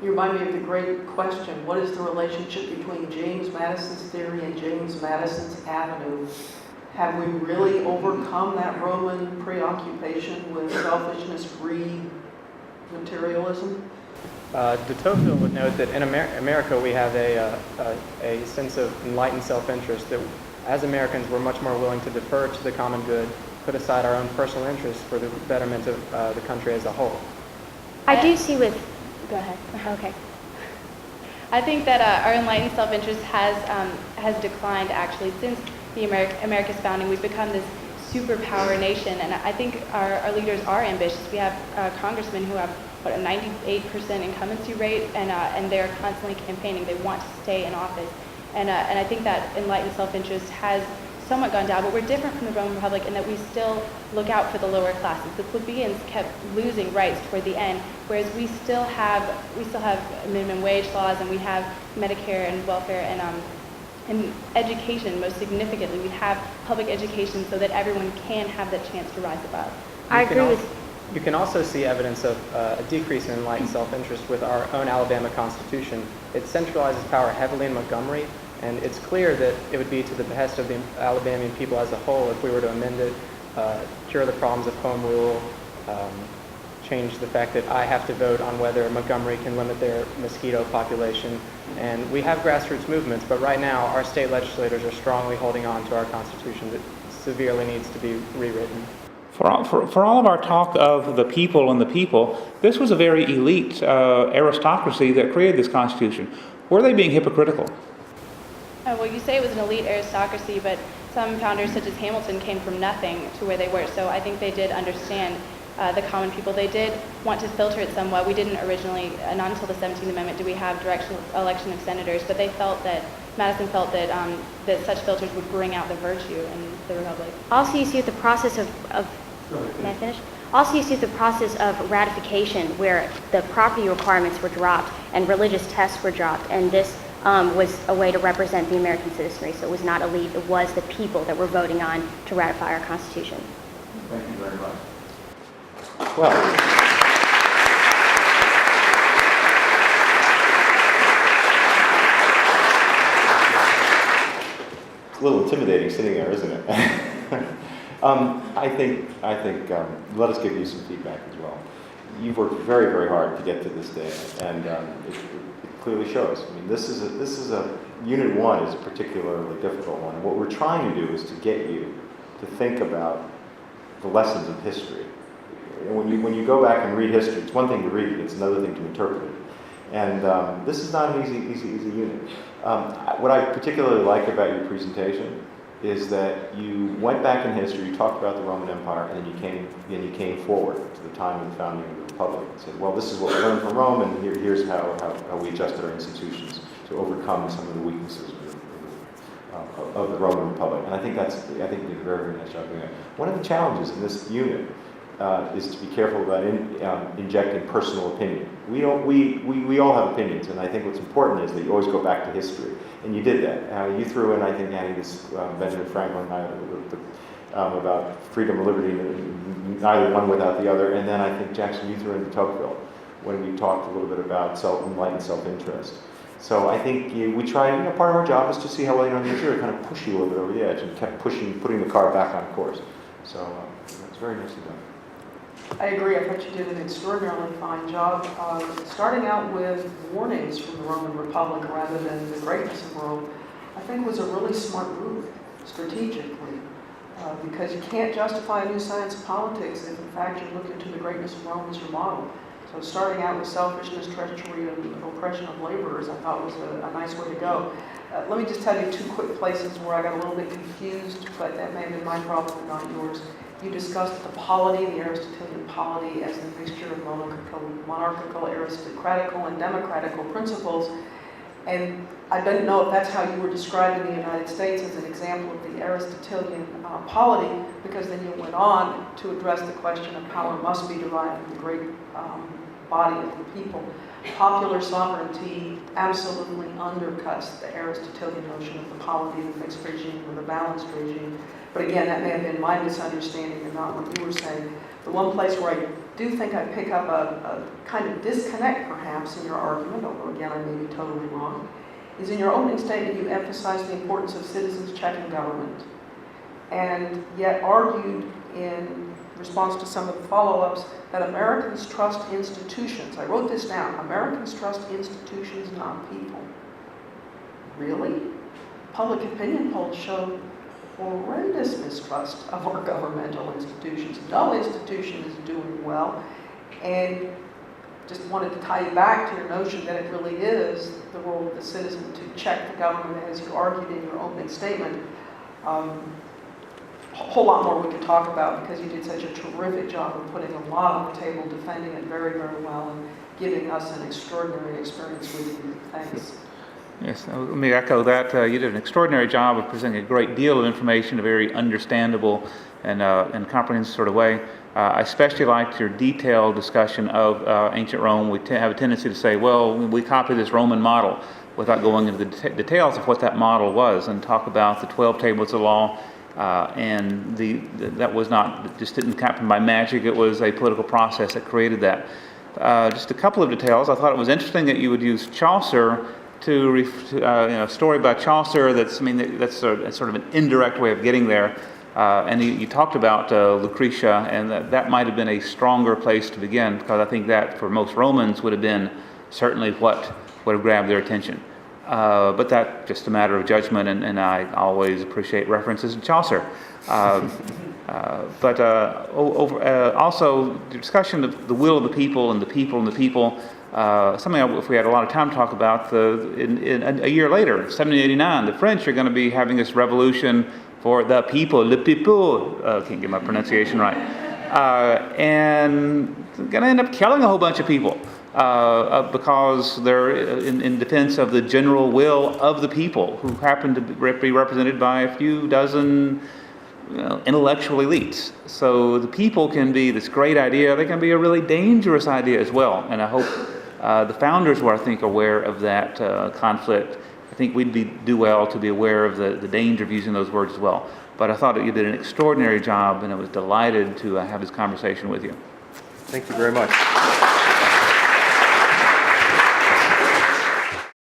You remind me of the great question, what is the relationship between James Madison's theory and James Madison's Avenue? Have we really overcome that Roman preoccupation with selfishness, greed, materialism? De Tocqueville would note that in America we have a sense of enlightened self-interest, that as Americans we're much more willing to defer to the common good, put aside our own personal interests for the betterment of the country as a whole. I do see with... Go ahead. Okay. I think that our enlightened self-interest has declined actually since the America's founding. We've become this superpower nation, and I think our leaders are ambitious. We have congressmen who have a 98% incumbency rate, and they're constantly campaigning. They want to stay in office, and I think that enlightened self-interest has somewhat gone down, but we're different from the Roman Republic in that we still look out for the lower classes. The plebeians kept losing rights toward the end, whereas we still have minimum wage laws, and we have Medicare and welfare and education. Most significantly, we have public education so that everyone can have that chance to rise above. I agree with... You can also see evidence of a decrease in enlightened self-interest with our own Alabama Constitution. It centralizes power heavily in Montgomery, and it's clear that it would be to the behest of the Alabamian people as a whole if we were to amend it, cure the problems of home rule, change the fact that I have to vote on whether Montgomery can limit their mosquito population. And we have grassroots movements, but right now our state legislators are strongly holding on to our Constitution that severely needs to be rewritten. For all of our talk of the people and the people, this was a very elite aristocracy that created this Constitution. Were they being hypocritical? Well, you say it was an elite aristocracy, but some founders, such as Hamilton, came from nothing to where they were. So I think they did understand the common people. They did want to filter it somewhat. We didn't originally, not until the 17th Amendment, do we have direct election of senators, but they felt that, Madison felt that that such filters would bring out the virtue in the Republic. Also, you see with the process of may I finish? Also, you see the process of ratification where the property requirements were dropped and religious tests were dropped, and this was a way to represent the American citizenry. So it was not elite, it was the people that were voting on to ratify our Constitution. Thank you very much. Well, it's a little intimidating sitting there, isn't it? I think. Let us give you some feedback as well. You've worked very, very hard to get to this day, and it clearly shows. I mean, this is a Unit 1 is a particularly difficult one. And what we're trying to do is to get you to think about the lessons of history. When you go back and read history, it's one thing to read it; it's another thing to interpret it. And this is not an easy unit. What I particularly like about your presentation is that you went back in history, you talked about the Roman Empire, and then you came forward to the time of the founding of the Republic and said, well, this is what we learned from Rome, and here's how we adjusted our institutions to overcome some of the weaknesses of the Roman Republic. And I think you did a very, very nice job doing that. One of the challenges in this unit is to be careful about injecting personal opinion. We all have opinions, and I think what's important is that you always go back to history. And you did that. You threw in, I think, Annie, this Benjamin Franklin about freedom and liberty, neither one without the other. And then I think, Jackson, you threw in de Tocqueville when we talked a little bit about enlightened self-interest. So I think we try, part of our job is to see how well you know the issue, kind of push you a little bit over the edge, and kept putting the car back on course. So it's very nicely done. I agree. I thought you did an extraordinarily fine job starting out with warnings from the Roman Republic rather than the greatness of Rome. I think was a really smart move strategically because you can't justify a new science of politics if in fact you're looking to the greatness of Rome as your model. So starting out with selfishness, treachery, and oppression of laborers I thought was a nice way to go. Let me just tell you two quick places where I got a little bit confused, but that may have been my problem and not yours. You discussed the polity, the Aristotelian polity, as a mixture of monarchical, aristocratical, and democratical principles. And I didn't know if that's how you were describing the United States as an example of the Aristotelian polity, because then you went on to address the question of power must be derived from the great body of the people. Popular sovereignty absolutely undercuts the Aristotelian notion of the polity, the mixed regime, or the balanced regime. But again, that may have been my misunderstanding and not what you were saying. The one place where I do think I pick up a kind of disconnect, perhaps, in your argument, although again, I may be totally wrong, is in your opening statement you emphasized the importance of citizens checking government, and yet argued in response to some of the follow-ups that Americans trust institutions. I wrote this down. Americans trust institutions, not people. Really? Public opinion polls show horrendous mistrust of our governmental institutions. No institution is doing well. And just wanted to tie you back to your notion that it really is the role of the citizen to check the government, as you argued in your opening statement. A whole lot more we could talk about, because you did such a terrific job of putting a lot on the table, defending it very, very well, and giving us an extraordinary experience with you. Thanks. Yes, let me echo that. You did an extraordinary job of presenting a great deal of information in a very understandable and comprehensive sort of way. I especially liked your detailed discussion of ancient Rome. We have a tendency to say, well, we copy this Roman model without going into the details of what that model was, and talk about the 12 tables of law. And that was not, just didn't happen by magic. It was a political process that created that. Just a couple of details. I thought it was interesting that you would use Chaucer to a story about Chaucer. That's sort of an indirect way of getting there. And you talked about Lucretia, and that might have been a stronger place to begin, because I think that for most Romans would have been certainly what would have grabbed their attention. But that's just a matter of judgment, and I always appreciate references to Chaucer. Also, the discussion of the will of the people and the people and the people, something if we had a lot of time to talk about, a year later, 1789, the French are going to be having this revolution for the people, le people, can't get my pronunciation right, and going to end up killing a whole bunch of people. Because they're in defense of the general will of the people, who happen to be represented by a few dozen intellectual elites. So the people can be this great idea. They can be a really dangerous idea as well. And I hope the founders were, I think, aware of that conflict. I think we'd do well to be aware of the danger of using those words as well. But I thought that you did an extraordinary job, and I was delighted to have this conversation with you. Thank you very much.